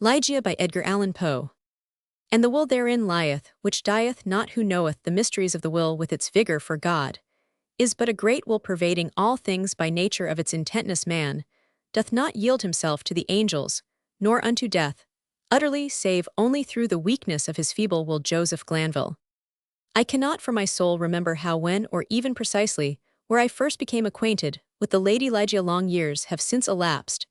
Ligeia by Edgar Allan Poe. And the will therein lieth, which dieth not who knoweth the mysteries of the will with its vigor for God, is but a great will pervading all things by nature of its intentness man, doth not yield himself to the angels, nor unto death, utterly save only through the weakness of his feeble will. Joseph Glanville. I cannot for my soul remember how, when, or even precisely, where I first became acquainted with the Lady Ligeia. Long years have since elapsed,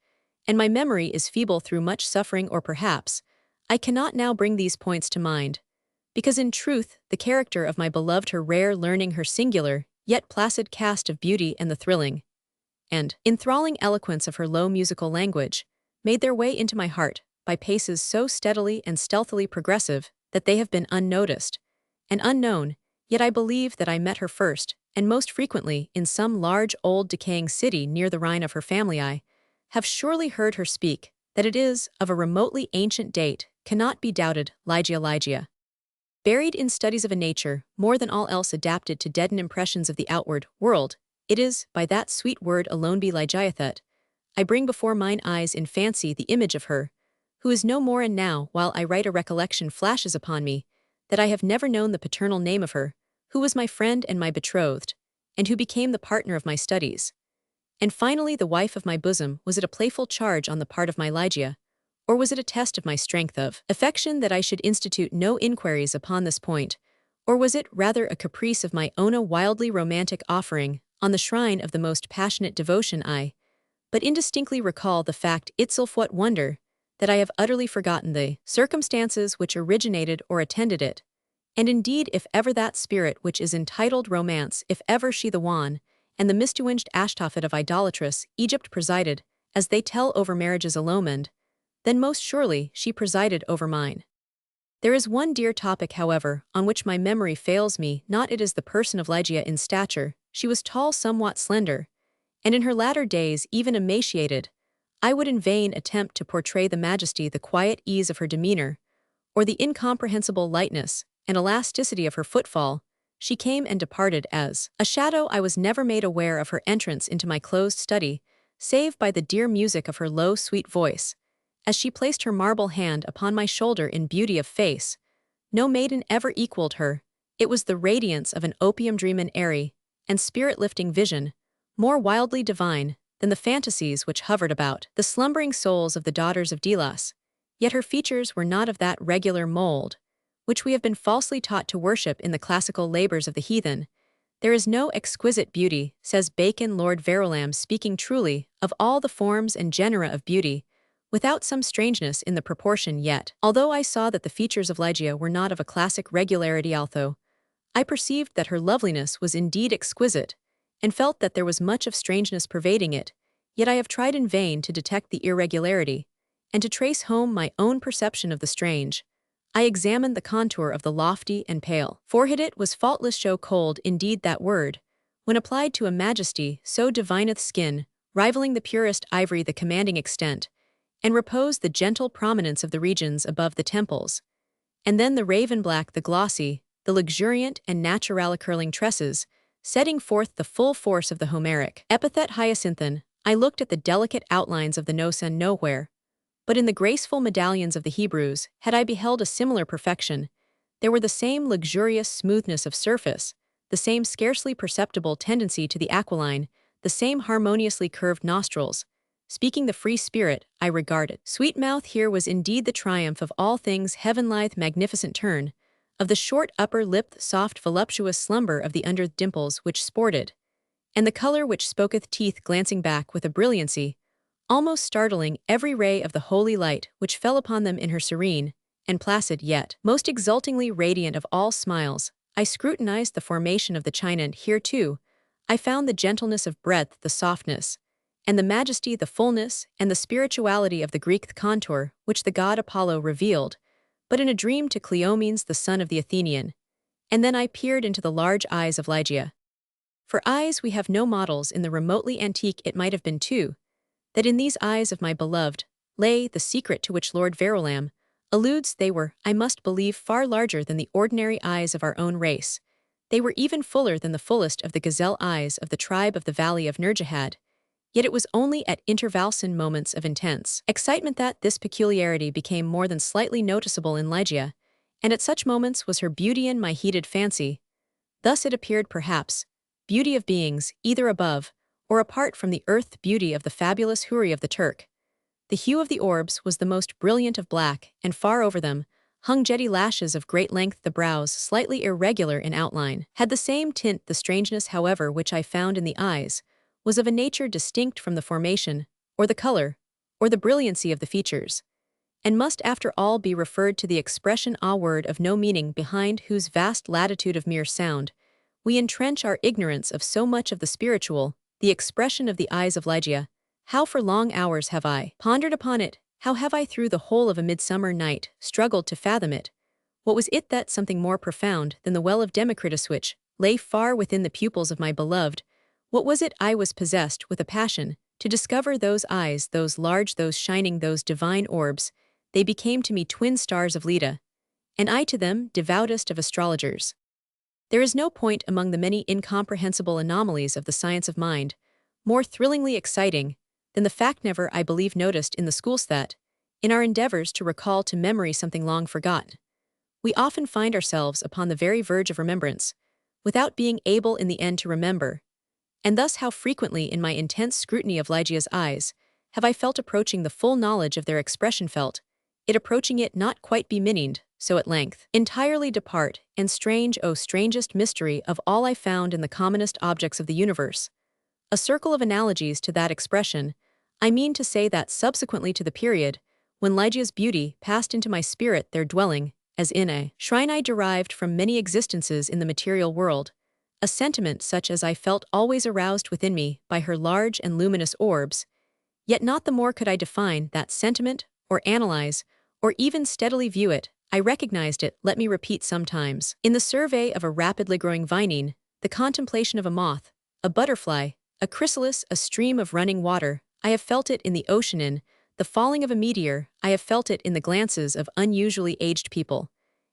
and my memory is feeble through much suffering, or perhaps I cannot now bring these points to mind, because in truth the character of my beloved, her rare learning, her singular, yet placid cast of beauty, and the thrilling and enthralling eloquence of her low musical language, made their way into my heart by paces so steadily and stealthily progressive that they have been unnoticed and unknown, yet I believe that I met her first, and most frequently, in some large old decaying city near the Rhine of her family. I have surely heard her speak, that it is of a remotely ancient date, cannot be doubted. Ligeia. Buried in studies of a nature, more than all else adapted to deaden impressions of the outward world, it is, by that sweet word alone be Ligeia that I bring before mine eyes in fancy the image of her, who is no more, and now, while I write, a recollection flashes upon me, that I have never known the paternal name of her, who was my friend and my betrothed, and who became the partner of my studies. And finally the wife of my bosom. Was it a playful charge on the part of my Ligeia, or was it a test of my strength of affection that I should institute no inquiries upon this point, or was it rather a caprice of my own, a wildly romantic offering on the shrine of the most passionate devotion? I but indistinctly recall the fact itself. What wonder that I have utterly forgotten the circumstances which originated or attended it, and indeed if ever that spirit which is entitled romance, if ever she the wan and the misdewinged Ashtophet of idolatrous Egypt presided, as they tell, over marriages illumined, then most surely she presided over mine. There is one dear topic, however, on which my memory fails me not. It is the person of Ligeia. In stature she was tall, somewhat slender, and in her latter days even emaciated. I would in vain attempt to portray the majesty, the quiet ease of her demeanor, or the incomprehensible lightness and elasticity of her footfall. She came and departed as a shadow. I was never made aware of her entrance into my closed study, save by the dear music of her low, sweet voice, as she placed her marble hand upon my shoulder. In beauty of face, no maiden ever equaled her. It was the radiance of an opium dream, an airy and spirit-lifting vision, more wildly divine than the fantasies which hovered about the slumbering souls of the daughters of Delos. Yet her features were not of that regular mold which we have been falsely taught to worship in the classical labors of the heathen. There is no exquisite beauty, says Bacon. Lord Verulam, speaking truly, of all the forms and genera of beauty, without some strangeness in the proportion. Yet, although I saw that the features of Ligeia were not of a classic regularity, although I perceived that her loveliness was indeed exquisite, and felt that there was much of strangeness pervading it, yet I have tried in vain to detect the irregularity, and to trace home my own perception of the strange. I examined the contour of the lofty and pale forehead. It was faultless, show cold, indeed that word, when applied to a majesty so divineth skin, rivaling the purest ivory the commanding extent, and repose the gentle prominence of the regions above the temples, and then the raven black, the glossy, the luxuriant and natural curling tresses, setting forth the full force of the Homeric epithet hyacinthan. I looked at the delicate outlines of the nose, and nowhere but in the graceful medallions of the Hebrews had I beheld a similar perfection. There were the same luxurious smoothness of surface, the same scarcely perceptible tendency to the aquiline, the same harmoniously curved nostrils. Speaking the free spirit, I regarded. Sweet mouth, here was indeed the triumph of all things heaven-lithe, magnificent turn, of the short upper lip, soft voluptuous slumber of the under dimples which sported, and the color which spoketh, teeth glancing back with a brilliancy almost startling every ray of the holy light which fell upon them. In her serene and placid, yet most exultingly radiant of all smiles, I scrutinized the formation of the china, and here too I found the gentleness of breadth, the softness and the majesty, the fullness and the spirituality of the Greek contour which the god Apollo revealed but in a dream to Cleomenes, the son of the Athenian. And then I peered into the large eyes of Ligeia. For eyes we have no models in the remotely antique. It might have been too that in these eyes of my beloved lay the secret to which Lord Verulam alludes. They were, I must believe, far larger than the ordinary eyes of our own race. They were even fuller than the fullest of the gazelle eyes of the tribe of the valley of Nerjahad, Yet it was only at intervalsome moments of intense excitement that this peculiarity became more than slightly noticeable in Ligeia, and at such moments was her beauty in my heated fancy. Thus it appeared perhaps, beauty of beings, either above, or apart from the earth beauty of the fabulous Houri of the Turk. The hue of the orbs was the most brilliant of black, and far over them hung jetty lashes of great length, the brows slightly irregular in outline. Had the same tint, the strangeness, however, which I found in the eyes, was of a nature distinct from the formation, or the color, or the brilliancy of the features, and must after all be referred to the expression a word of no meaning, behind whose vast latitude of mere sound we entrench our ignorance of so much of the spiritual. The expression of the eyes of Ligeia, how for long hours have I pondered upon it, how have I through the whole of a midsummer night struggled to fathom it. What was it, that something more profound than the well of Democritus which lay far within the pupils of my beloved? What was it? I was possessed with a passion to discover those eyes, those large, those shining, those divine orbs. They became to me twin stars of Leda, and I to them devoutest of astrologers. There is no point among the many incomprehensible anomalies of the science of mind more thrillingly exciting than the fact, never, I believe, noticed in the schools, that, in our endeavors to recall to memory something long forgotten, we often find ourselves upon the very verge of remembrance, without being able in the end to remember. And thus how frequently in my intense scrutiny of Ligeia's eyes have I felt approaching the full knowledge of their expression, felt it approaching it not quite be mingled, so at length entirely depart, and strange, oh strangest mystery of all, I found in the commonest objects of the universe a circle of analogies to that expression. I mean to say that subsequently to the period when Ligeia's beauty passed into my spirit, there dwelling, as in a shrine, I derived from many existences in the material world a sentiment such as I felt always aroused within me by her large and luminous orbs, yet not the more could I define that sentiment, or analyze, or even steadily view it. I recognized it, let me repeat, sometimes in the survey of a rapidly growing vinine, the contemplation of a moth, a butterfly, a chrysalis, a stream of running water. I have felt it in the ocean, in the falling of a meteor. I have felt it in the glances of unusually aged people.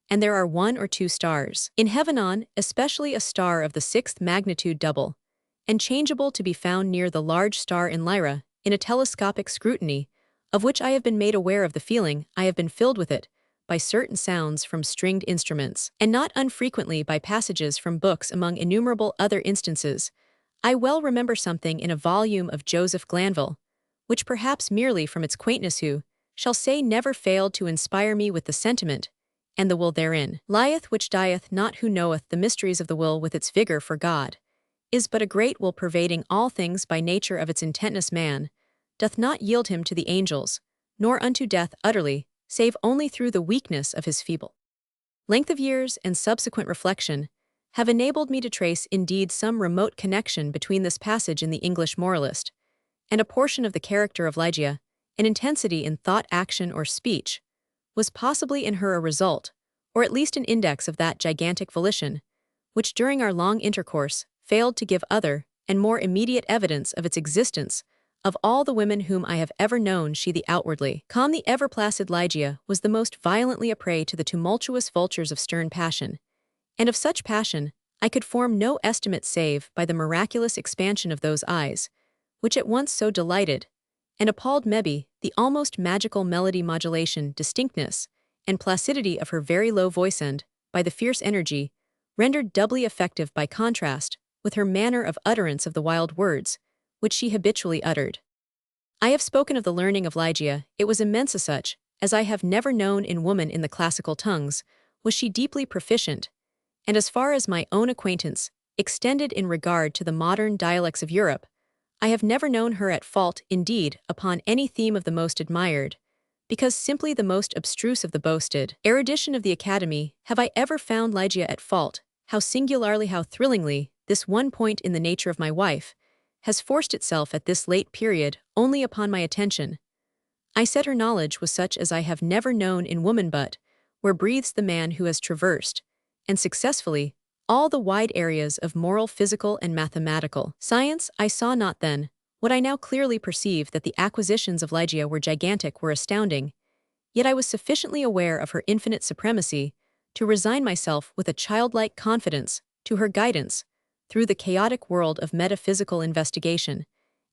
And there are one or two stars in heaven, on especially a star of the sixth magnitude, double and changeable, to be found near the large star in Lyra, in a telescopic scrutiny of which I have been made aware of the feeling. I have been filled with it by certain sounds from stringed instruments, and not unfrequently by passages from books. Among innumerable other instances, I well remember something in a volume of Joseph Glanville, which perhaps merely from its quaintness, who shall say, never failed to inspire me with the sentiment, and the will therein lieth, which dieth not. Who knoweth the mysteries of the will with its vigor for God, is but a great will pervading all things by nature of its intentness. Man doth not yield him to the angels, nor unto death utterly, save only through the weakness of his feeble length of years, and subsequent reflection have enabled me to trace indeed some remote connection between this passage in the English moralist and a portion of the character of Ligeia. An intensity in thought, action, or speech was possibly in her a result, or at least an index of that gigantic volition, which during our long intercourse failed to give other and more immediate evidence of its existence. Of all the women whom I have ever known, she, the outwardly calm, the ever placid Ligeia, was the most violently a prey to the tumultuous vultures of stern passion. And of such passion I could form no estimate save by the miraculous expansion of those eyes, which at once so delighted and appalled me, the almost magical melody, modulation, distinctness, and placidity of her very low voice, and, by the fierce energy, rendered doubly effective by contrast with her manner of utterance of the wild words which she habitually uttered. I have spoken of the learning of Ligeia. It was immense, such as I have never known in woman. In the classical tongues was she deeply proficient, and as far as my own acquaintance extended in regard to the modern dialects of Europe, I have never known her at fault, indeed, upon any theme of the most admired, because simply the most abstruse of the boasted erudition of the Academy, have I ever found Ligeia at fault. How singularly, how thrillingly, this one point in the nature of my wife has forced itself at this late period only upon my attention. I said her knowledge was such as I have never known in woman, but where breathes the man who has traversed, and successfully, all the wide areas of moral, physical, and mathematical science. I saw not then what I now clearly perceive, that the acquisitions of Ligeia were gigantic, were astounding, yet I was sufficiently aware of her infinite supremacy to resign myself with a childlike confidence to her guidance through the chaotic world of metaphysical investigation,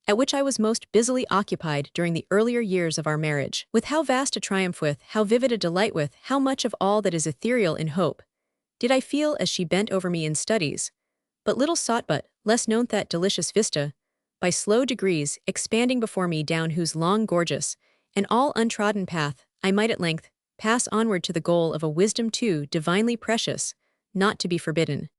at which I was most busily occupied during the earlier years of our marriage. With how vast a triumph, with how vivid a delight, with how much of all that is ethereal in hope, did I feel as she bent over me in studies, but little sought but less known that delicious vista, by slow degrees expanding before me, down whose long, gorgeous, and all untrodden path I might at length pass onward to the goal of a wisdom too divinely precious, not to be forbidden.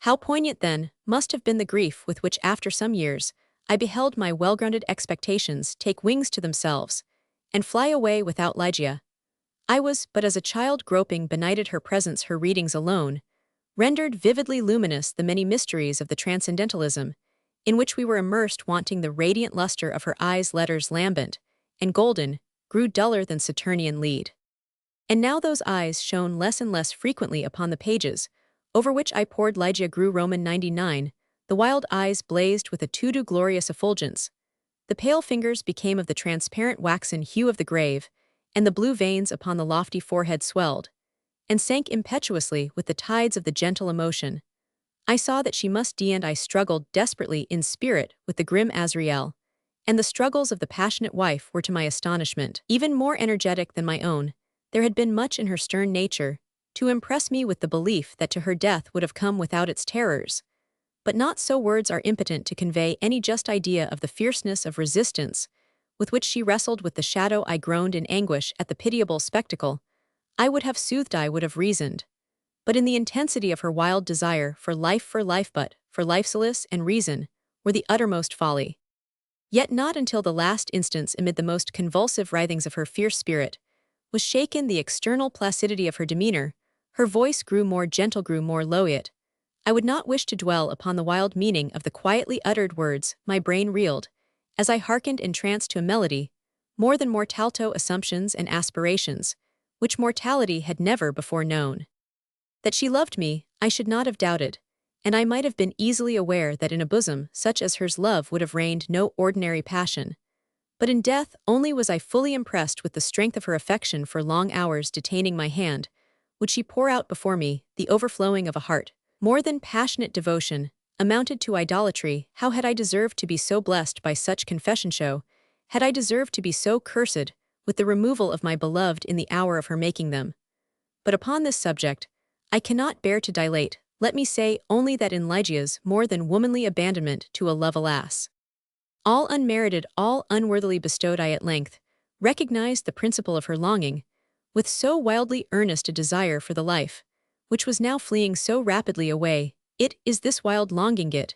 How poignant, then, must have been the grief with which after some years I beheld my well-grounded expectations take wings to themselves, and fly away without Ligeia. I was but as a child groping benighted her presence, her readings alone, rendered vividly luminous the many mysteries of the transcendentalism, in which we were immersed, wanting the radiant luster of her eyes. Letters lambent and golden grew duller than Saturnian lead. And now those eyes shone less and less frequently upon the pages, over which I pored. Ligeia grew Roman 99, the wild eyes blazed with a too glorious effulgence. The pale fingers became of the transparent waxen hue of the grave, and the blue veins upon the lofty forehead swelled and sank impetuously with the tides of the gentle emotion. I saw that she must die, and I struggled desperately in spirit with the grim Azrael, and the struggles of the passionate wife were, to my astonishment, even more energetic than my own. There had been much in her stern nature to impress me with the belief that to her death would have come without its terrors, but not so. Words are impotent to convey any just idea of the fierceness of resistance with which she wrestled with the shadow. I groaned in anguish at the pitiable spectacle. I would have soothed, I would have reasoned, but in the intensity of her wild desire for life, but for life, solace and reason were the uttermost folly. Yet not until the last instance, amid the most convulsive writhings of her fierce spirit, was shaken the external placidity of her demeanor. Her voice grew more gentle, grew more low. Yet I would not wish to dwell upon the wild meaning of the quietly uttered words. My brain reeled as I hearkened entranced to a melody, more than mortalto assumptions and aspirations, which mortality had never before known. That she loved me, I should not have doubted, and I might have been easily aware that in a bosom such as hers love would have reigned no ordinary passion. But in death only was I fully impressed with the strength of her affection. For long hours detaining my hand, would she pour out before me the overflowing of a heart more than passionate devotion, amounted to idolatry. How had I deserved to be so blessed by such confession show? Had I deserved to be so cursed with the removal of my beloved in the hour of her making them? But upon this subject I cannot bear to dilate. Let me say only that in Ligeia's more than womanly abandonment to a love, alas, all unmerited, all unworthily bestowed, I at length recognized the principle of her longing, with so wildly earnest a desire for the life which was now fleeing so rapidly away. It is this wild longing, it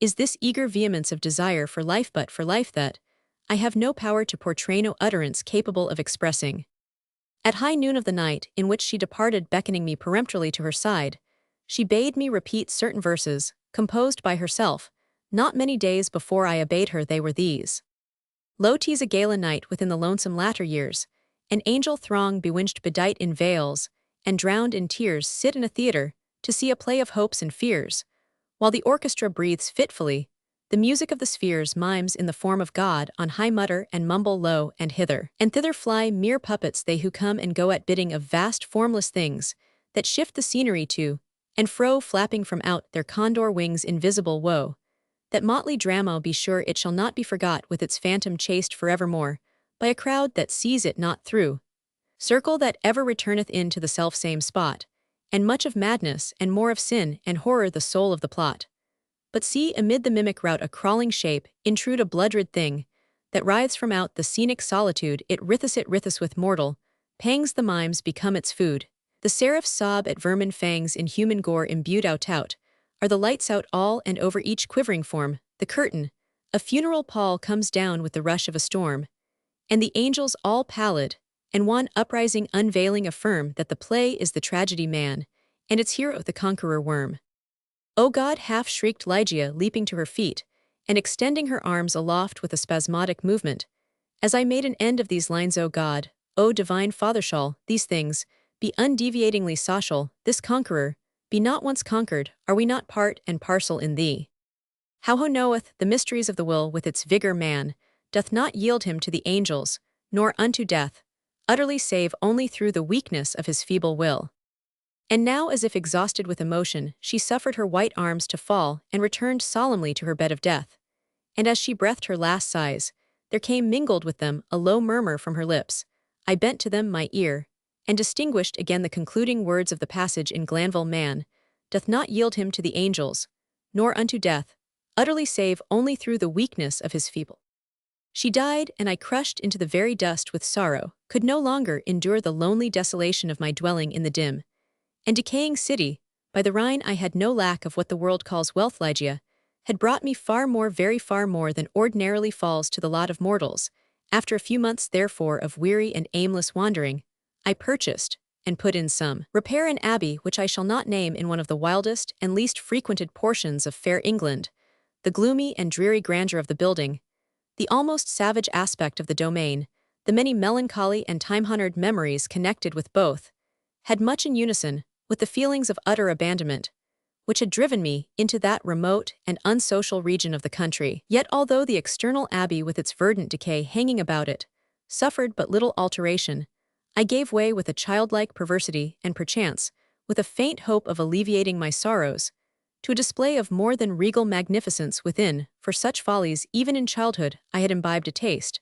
is this eager vehemence of desire for life, but for life, that I have no power to portray, no utterance capable of expressing. At high noon of the night in which she departed, beckoning me peremptorily to her side, she bade me repeat certain verses, composed by herself, not many days before I obeyed her. They were these: Lo, 'tis a gala night within the lonesome latter years, an angel throng, bewinged, bedight in veils, and drowned in tears, sit in a theatre to see a play of hopes and fears, while the orchestra breathes fitfully the music of the spheres, mimes in the form of God on high mutter and mumble low, and hither and thither fly mere puppets, they who come and go at bidding of vast formless things that shift the scenery to and fro, flapping from out their condor wings invisible woe. That motley drama, be sure it shall not be forgot, with its phantom chased forevermore by a crowd that sees it not through, circle that ever returneth in to the self-same spot, and much of madness and more of sin and horror the soul of the plot. But see, amid the mimic rout a crawling shape intrude, a blood-red thing that writhes from out the scenic solitude. It writheth with mortal pangs, the mimes become its food. The seraphs sob at vermin fangs, in human gore imbued. Out are the lights out all, and over each quivering form the curtain, a funeral pall, comes down with the rush of a storm, and the angels, all pallid and wan, uprising, unveiling, affirm that the play is the tragedy man, and its hero the conqueror worm. O God, half shrieked Ligeia, leaping to her feet and extending her arms aloft with a spasmodic movement, as I made an end of these lines. O God, O divine Father, shall these things be undeviatingly social? This conqueror be not once conquered? Are we not part and parcel in thee? How who knoweth the mysteries of the will with its vigor? Man doth not yield him to the angels, nor unto death, utterly, save only through the weakness of his feeble will. And now, as if exhausted with emotion, she suffered her white arms to fall and returned solemnly to her bed of death. and as she breathed her last sighs, there came mingled with them a low murmur from her lips. I bent to them my ear, and distinguished again the concluding words of the passage in Glanville: Man doth not yield him to the angels, nor unto death, utterly save only through the weakness of his feeble. She died, and I, crushed into the very dust with sorrow, could no longer endure the lonely desolation of my dwelling in the dim and decaying city. By the Rhine I had no lack of what the world calls wealth. Ligeia had brought me far more, very far more, than ordinarily falls to the lot of mortals. After a few months, therefore, of weary and aimless wandering, I purchased and put in some repair an abbey which I shall not name, in one of the wildest and least frequented portions of fair England. The gloomy and dreary grandeur of the building, the almost savage aspect of the domain, the many melancholy and time-honored memories connected with both, had much in unison with the feelings of utter abandonment, which had driven me into that remote and unsocial region of the country. Yet although the external abbey with its verdant decay hanging about it suffered but little alteration, I gave way with a childlike perversity and perchance, with a faint hope of alleviating my sorrows, to a display of more than regal magnificence within. For such follies even in childhood I had imbibed a taste,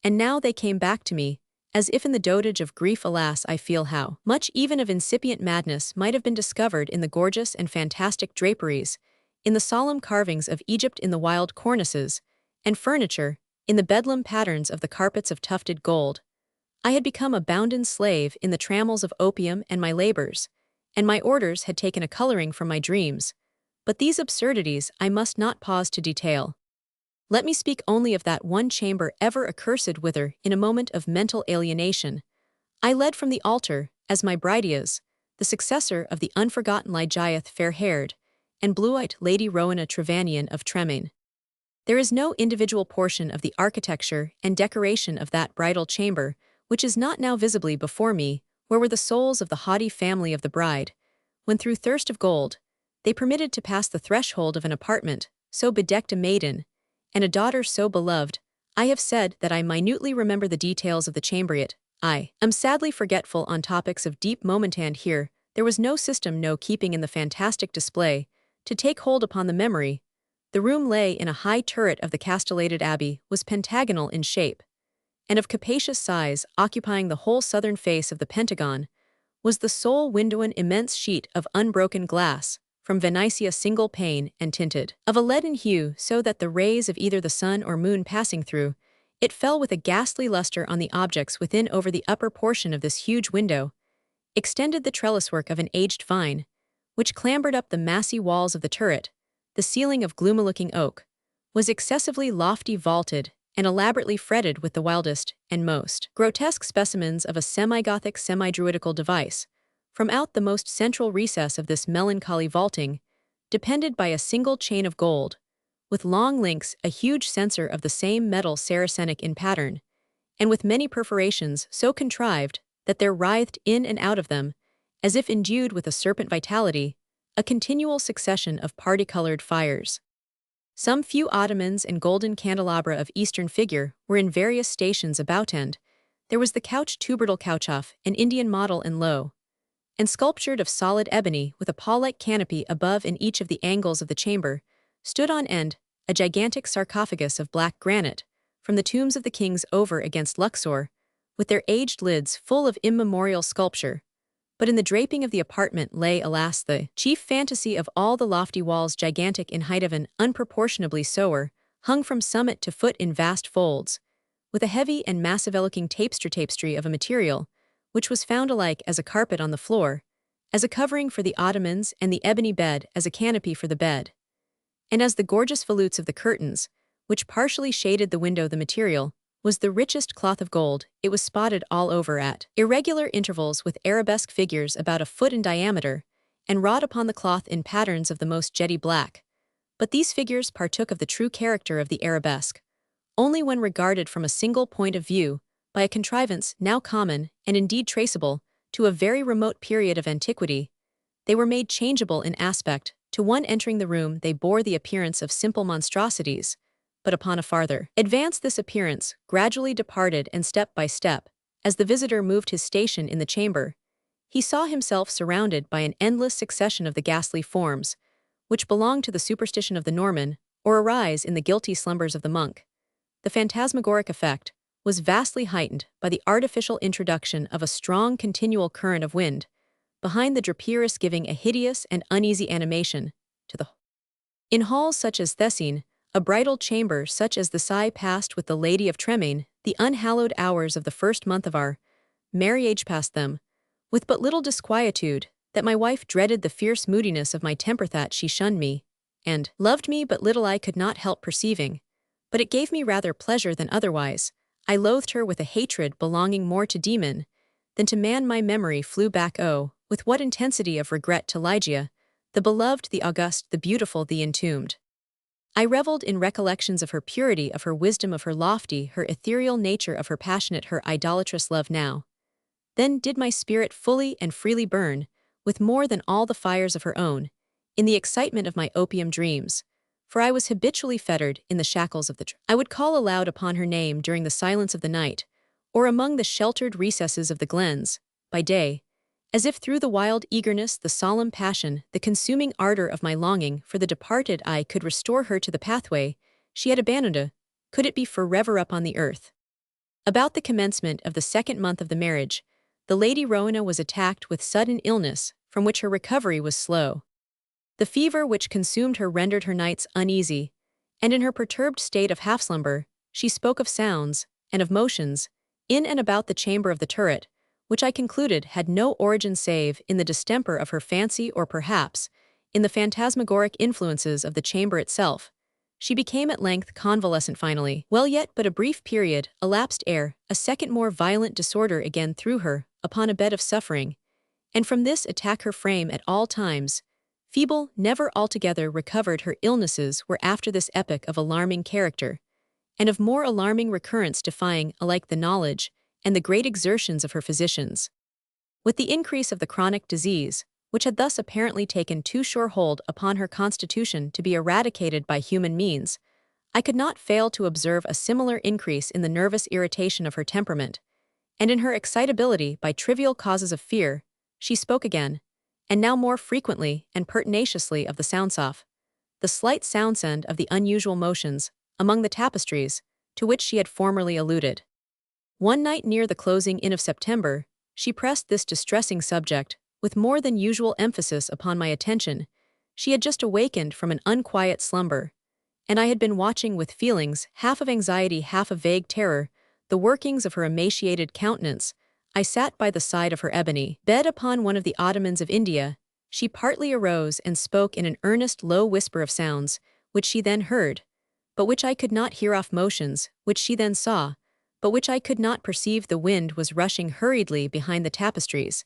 and now they came back to me, as if in the dotage of grief. Alas, I feel how much even of incipient madness might have been discovered in the gorgeous and fantastic draperies, in the solemn carvings of Egypt, in the wild cornices and furniture, in the bedlam patterns of the carpets of tufted gold. I had become a bounden slave in the trammels of opium and my labors, and my orders had taken a coloring from my dreams. But these absurdities I must not pause to detail. Let me speak only of that one chamber ever accursed, whither, in a moment of mental alienation, I led from the altar, as my Brideas, the successor of the unforgotten Ligeia, fair-haired and blue-eyed Lady Rowena Trevanion of Tremaine. There is no individual portion of the architecture and decoration of that bridal chamber which is not now visibly before me, where were the souls of the haughty family of the bride, when through thirst of gold they permitted to pass the threshold of an apartment so bedecked a maiden, and a daughter so beloved. I have said that I minutely remember the details of the chamber, yet I am sadly forgetful on topics of deep moment, and here there was no system, no keeping in the fantastic display, to take hold upon the memory. The room lay in a high turret of the castellated abbey, was pentagonal in shape, and of capacious size, occupying the whole southern face of the pentagon, was the sole window, an immense sheet of unbroken glass, from Venetia, single pane and tinted of a leaden hue, so that the rays of either the sun or moon passing through it fell with a ghastly luster on the objects within. Over the upper portion of this huge window extended the trelliswork of an aged vine, which clambered up the massy walls of the turret. The ceiling, of gloomy-looking oak, was excessively lofty, vaulted, and elaborately fretted with the wildest and most grotesque specimens of a semi-Gothic, semi-Druidical device. From out the most central recess of this melancholy vaulting depended by a single chain of gold, with long links, a huge censer of the same metal, Saracenic in pattern, and with many perforations so contrived that there writhed in and out of them, as if endued with a serpent vitality, a continual succession of parti-colored fires. Some few ottomans and golden candelabra of Eastern figure were in various stations about, and there was the couch, tubertle couchoff, an Indian model and low, and sculptured of solid ebony, with a pall-like canopy above. In each of the angles of the chamber stood on end a gigantic sarcophagus of black granite, from the tombs of the kings over against Luxor, with their aged lids full of immemorial sculpture. But in the draping of the apartment lay, alas, the chief fantasy of all. The lofty walls, gigantic in height of an unproportionably soar, hung from summit to foot in vast folds, with a heavy and massive-looking tapestry of a material which was found alike as a carpet on the floor, as a covering for the ottomans, and the ebony bed as a canopy for the bed, and as the gorgeous volutes of the curtains, which partially shaded the window. The material was the richest cloth of gold. It was spotted all over at irregular intervals with arabesque figures about a foot in diameter, and wrought upon the cloth in patterns of the most jetty black. But these figures partook of the true character of the arabesque only when regarded from a single point of view, by a contrivance now common, and indeed traceable, to a very remote period of antiquity. They were made changeable in aspect. To one entering the room they bore the appearance of simple monstrosities, but upon a farther advance this appearance gradually departed, and step by step, as the visitor moved his station in the chamber, he saw himself surrounded by an endless succession of the ghastly forms, which belonged to the superstition of the Norman, or arise in the guilty slumbers of the monk. The phantasmagoric effect was vastly heightened by the artificial introduction of a strong continual current of wind, behind the draperis giving a hideous and uneasy animation to the whole. In halls such as Thessine, a bridal chamber such as the sigh passed with the Lady of Tremaine, the unhallowed hours of the first month of our marriage passed them, with but little disquietude, that my wife dreaded the fierce moodiness of my temper, that she shunned me, and loved me but little, I could not help perceiving, but it gave me rather pleasure than otherwise. I loathed her with a hatred belonging more to demon than to man. My memory flew back, oh, with what intensity of regret, to Ligeia, the beloved, the august, the beautiful, the entombed. I reveled in recollections of her purity, of her wisdom, of her lofty, her ethereal nature, of her passionate, her idolatrous love. Now then did my spirit fully and freely burn, with more than all the fires of her own, in the excitement of my opium dreams, for I was habitually fettered in the shackles of the I would call aloud upon her name during the silence of the night, or among the sheltered recesses of the glens, by day, as if through the wild eagerness, the solemn passion, the consuming ardor of my longing for the departed, I could restore her to the pathway she had abandoned, could it be forever upon the earth. About the commencement of the second month of the marriage, the Lady Rowena was attacked with sudden illness, from which her recovery was slow. The fever which consumed her rendered her nights uneasy, and in her perturbed state of half-slumber, she spoke of sounds, and of motions, in and about the chamber of the turret, which I concluded had no origin save in the distemper of her fancy, or perhaps in the phantasmagoric influences of the chamber itself. She became at length convalescent finally. Well, yet but a brief period elapsed ere a second more violent disorder again threw her upon a bed of suffering, and from this attack her frame at all times, feeble, never altogether recovered. Her illnesses were after this epoch of alarming character, and of more alarming recurrence, defying alike the knowledge and the great exertions of her physicians. With the increase of the chronic disease, which had thus apparently taken too sure hold upon her constitution to be eradicated by human means, I could not fail to observe a similar increase in the nervous irritation of her temperament, and in her excitability by trivial causes of fear. She spoke again, and now more frequently and pertinaciously, of the soundsoph, the slight sound of the unusual motions among the tapestries, to which she had formerly alluded. One night near the closing in of September, she pressed this distressing subject with more than usual emphasis upon my attention. She had just awakened from an unquiet slumber, and I had been watching with feelings half of anxiety, half of vague terror, the workings of her emaciated countenance. I sat by the side of her ebony bed upon one of the ottomans of India. She partly arose and spoke in an earnest low whisper of sounds, which she then heard, but which I could not hear, off motions, which she then saw, but which I could not perceive. The wind was rushing hurriedly behind the tapestries,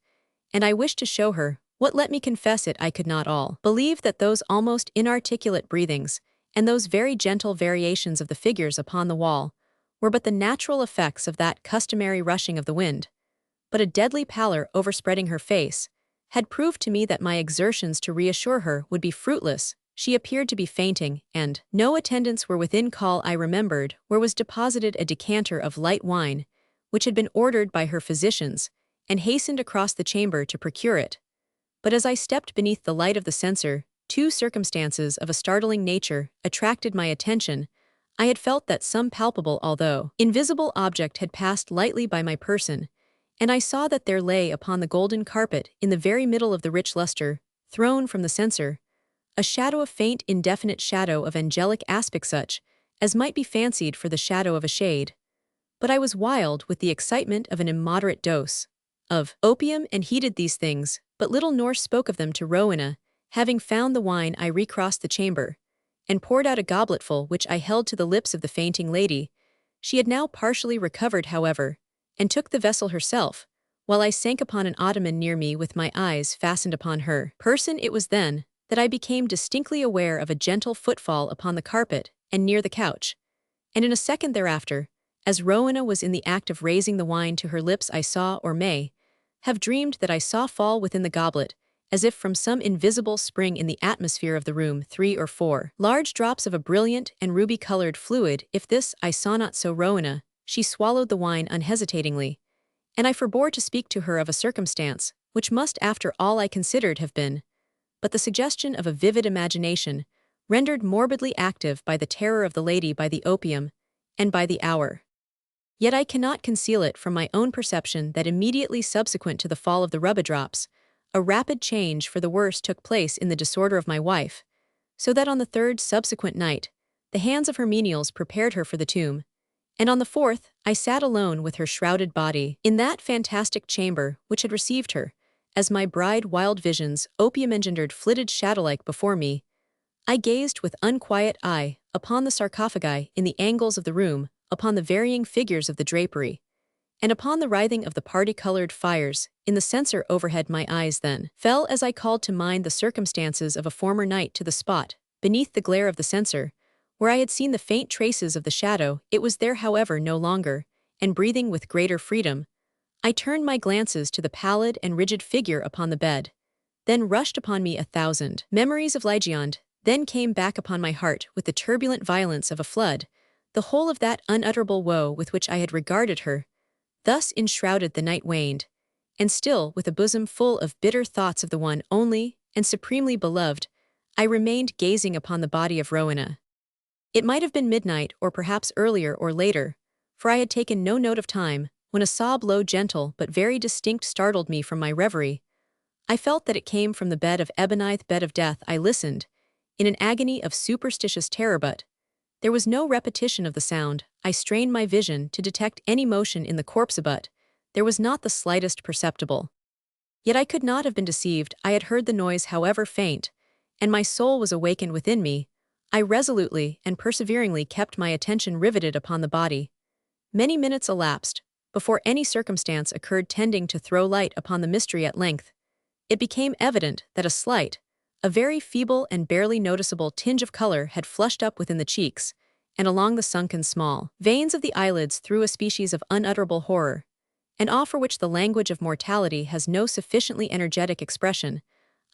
and I wished to show her what, let me confess it, I could not all believe, that those almost inarticulate breathings, and those very gentle variations of the figures upon the wall, were but the natural effects of that customary rushing of the wind. But a deadly pallor overspreading her face had proved to me that my exertions to reassure her would be fruitless. She appeared to be fainting, and no attendants were within call. I remembered where was deposited a decanter of light wine, which had been ordered by her physicians, and hastened across the chamber to procure it. But as I stepped beneath the light of the censer, two circumstances of a startling nature attracted my attention. I had felt that some palpable, although invisible, object had passed lightly by my person, and I saw that there lay upon the golden carpet, in the very middle of the rich luster thrown from the censer, a shadow, a faint, indefinite shadow of angelic aspect, such as might be fancied for the shadow of a shade. But I was wild with the excitement of an immoderate dose of opium, and heeded these things but little, nor spoke of them to Rowena. Having found the wine, I recrossed the chamber, and poured out a gobletful, which I held to the lips of the fainting lady. She had now partially recovered, however, and took the vessel herself, while I sank upon an ottoman near me with my eyes fastened upon her person. It was then that I became distinctly aware of a gentle footfall upon the carpet and near the couch, and in a second thereafter, as Rowena was in the act of raising the wine to her lips, I saw, or may have dreamed that I saw, fall within the goblet, as if from some invisible spring in the atmosphere of the room, 3 or 4 large drops of a brilliant and ruby-colored fluid. If this I saw not so Rowena, she swallowed the wine unhesitatingly, and I forbore to speak to her of a circumstance which must, after all I considered, have been but the suggestion of a vivid imagination, rendered morbidly active by the terror of the lady by the opium, and by the hour. Yet I cannot conceal it from my own perception that immediately subsequent to the fall of the rubidrops, a rapid change for the worse took place in the disorder of my wife, so that on the third subsequent night, the hands of her menials prepared her for the tomb, and on the fourth I sat alone with her shrouded body in that fantastic chamber which had received her, as my bride wild visions, opium-engendered flitted shadow-like before me. I gazed with unquiet eye upon the sarcophagi in the angles of the room, upon the varying figures of the drapery, and upon the writhing of the party-colored fires in the censer overhead. My eyes then fell as I called to mind the circumstances of a former night to the spot, beneath the glare of the censer, where I had seen the faint traces of the shadow. It was there, however, no longer, and breathing with greater freedom, I turned my glances to the pallid and rigid figure upon the bed. Then rushed upon me 1,000 memories of Ligeia, then came back upon my heart with the turbulent violence of a flood, the whole of that unutterable woe with which I had regarded her. Thus enshrouded the night waned, and still with a bosom full of bitter thoughts of the one only and supremely beloved, I remained gazing upon the body of Rowena. It might have been midnight, or perhaps earlier or later, for I had taken no note of time, when a sob, low, gentle, but very distinct, startled me from my reverie. I felt that it came from the bed of ebonite bed of death. I listened, in an agony of superstitious terror, but there was no repetition of the sound. I strained my vision to detect any motion in the corpse, but there was not the slightest perceptible. Yet I could not have been deceived. I had heard the noise, however faint, and my soul was awakened within me. I resolutely and perseveringly kept my attention riveted upon the body. Many minutes elapsed before any circumstance occurred tending to throw light upon the mystery. At length, it became evident that a slight, a very feeble and barely noticeable tinge of color had flushed up within the cheeks, and along the sunken small veins of the eyelids through a species of unutterable horror, an awe for which the language of mortality has no sufficiently energetic expression.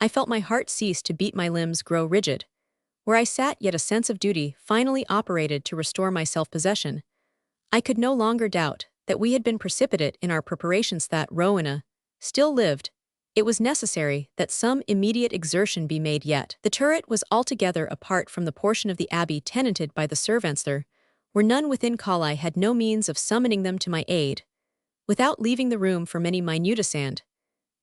I felt my heart cease to beat, my limbs grow rigid. Where I sat, yet a sense of duty finally operated to restore my self-possession. I could no longer doubt that we had been precipitate in our preparations, that Rowena still lived. It was necessary that some immediate exertion be made. Yet the turret was altogether apart from the portion of the abbey tenanted by the servants. There were none within call. I had no means of summoning them to my aid, without leaving the room for many minutes, and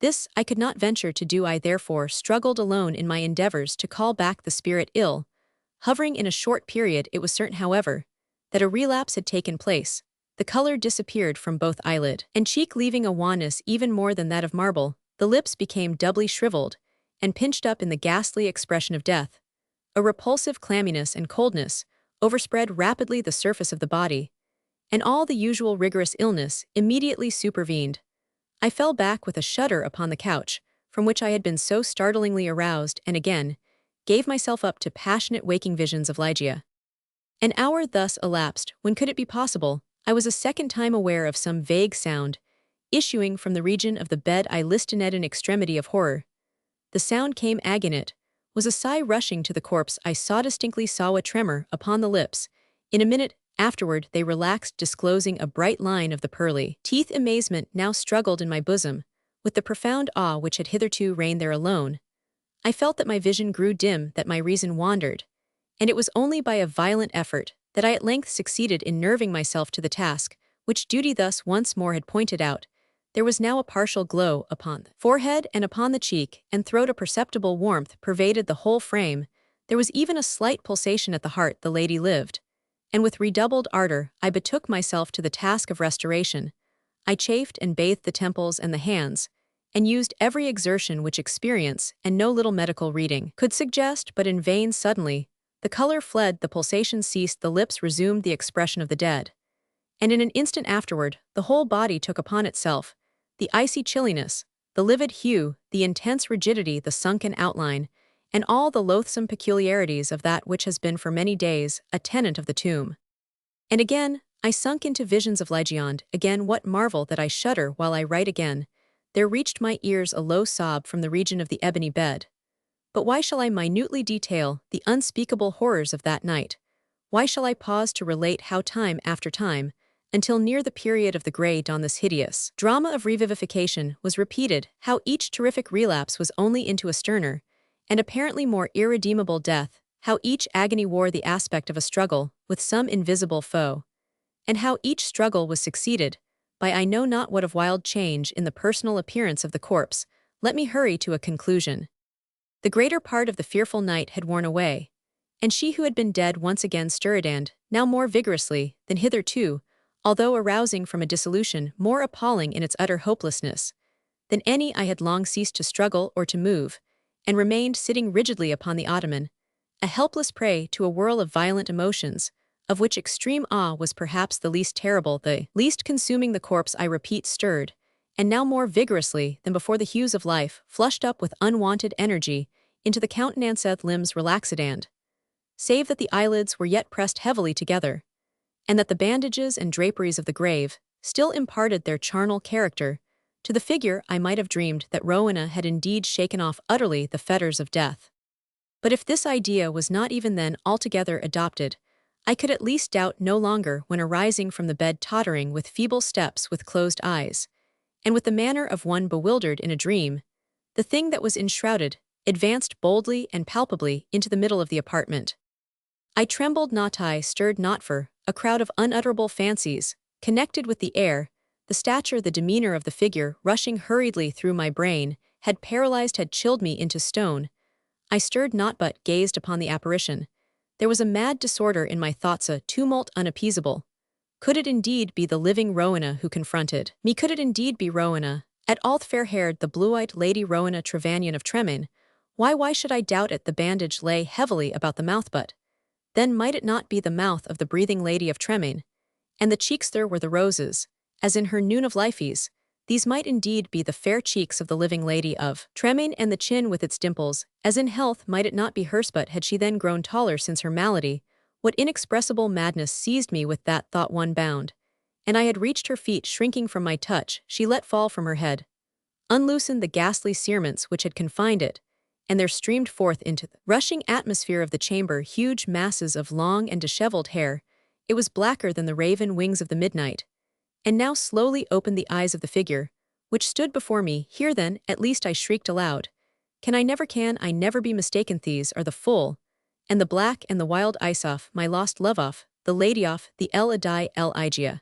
this I could not venture to do. I therefore struggled alone in my endeavors to call back the spirit ill, hovering in a short period. It was certain, however, that a relapse had taken place. The color disappeared from both eyelid and cheek, leaving a wanness even more than that of marble. The lips became doubly shriveled and pinched up in the ghastly expression of death. A repulsive clamminess and coldness overspread rapidly the surface of the body, and all the usual rigorous illness immediately supervened. I fell back with a shudder upon the couch, from which I had been so startlingly aroused, and again gave myself up to passionate waking visions of Ligeia. An hour thus elapsed, when could it be possible, I was a second time aware of some vague sound, issuing from the region of the bed. I listened in extremity of horror. The sound came agonate, was a sigh rushing to the corpse. I distinctly saw a tremor upon the lips. In a minute afterward they relaxed, disclosing a bright line of the pearly teeth. Amazement now struggled in my bosom, with the profound awe which had hitherto reigned there alone. I felt that my vision grew dim, that my reason wandered, and it was only by a violent effort that I at length succeeded in nerving myself to the task which duty thus once more had pointed out. There was now a partial glow upon the forehead and upon the cheek and throat. A perceptible warmth pervaded the whole frame. There was even a slight pulsation at the heart. The lady lived, and with redoubled ardor I betook myself to the task of restoration. I chafed and bathed the temples and the hands, and used every exertion which experience and no little medical reading could suggest, but in vain. Suddenly, the color fled, the pulsation ceased, the lips resumed the expression of the dead, and in an instant afterward the whole body took upon itself the icy chilliness, the livid hue, the intense rigidity, the sunken outline, and all the loathsome peculiarities of that which has been for many days a tenant of the tomb. And again I sunk into visions of Ligeia. Again, what marvel that I shudder while I write? Again there reached my ears a low sob from the region of the ebony bed. But why shall I minutely detail the unspeakable horrors of that night? Why shall I pause to relate how time after time, until near the period of the grey dawn, this hideous drama of revivification was repeated, how each terrific relapse was only into a sterner and apparently more irredeemable death, how each agony wore the aspect of a struggle with some invisible foe, and how each struggle was succeeded by I know not what of wild change in the personal appearance of the corpse, let me hurry to a conclusion. The greater part of the fearful night had worn away, and she who had been dead once again stirred and, now more vigorously than hitherto, although arousing from a dissolution more appalling in its utter hopelessness than any I had long ceased to struggle or to move, and remained sitting rigidly upon the ottoman, a helpless prey to a whirl of violent emotions, of which extreme awe was perhaps the least terrible, the least consuming. The corpse, I repeat, stirred, and now more vigorously than before the hues of life flushed up with unwonted energy into the countenanced limbs relaxed and, save that the eyelids were yet pressed heavily together, and that the bandages and draperies of the grave still imparted their charnel character to the figure. I might have dreamed that Rowena had indeed shaken off utterly the fetters of death. But if this idea was not even then altogether adopted, I could at least doubt no longer when arising from the bed tottering with feeble steps with closed eyes, and with the manner of one bewildered in a dream, the thing that was enshrouded advanced boldly and palpably into the middle of the apartment. I trembled not, I stirred not, for a crowd of unutterable fancies, connected with the air, the stature, the demeanor of the figure rushing hurriedly through my brain, had paralyzed, had chilled me into stone. I stirred not, but gazed upon the apparition. There was a mad disorder in my thoughts, a tumult unappeasable. Could it indeed be the living Rowena who confronted me? Could it indeed be Rowena, at all fair-haired, the blue-eyed Lady Rowena Trevanion of Tremaine? Why should I doubt it? The bandage lay heavily about the mouth, but then might it not be the mouth of the breathing Lady of Tremaine? And the cheeks there were the roses, as in her noon of life's. These might indeed be the fair cheeks of the living Lady of Tremaine, and the chin with its dimples, as in health, might it not be hers? But had she then grown taller since her malady? What inexpressible madness seized me with that thought? One bound, and I had reached her feet. Shrinking from my touch, she let fall from her head, unloosened the ghastly cerements which had confined it, and there streamed forth into the rushing atmosphere of the chamber huge masses of long and disheveled hair. It was blacker than the raven wings of the midnight, and now slowly opened the eyes of the figure, which stood before me. Here then, at least, I shrieked aloud. Can I never be mistaken? These are the full, and the black and the wild Isof, my lost love of, the lady of, the Ligeia.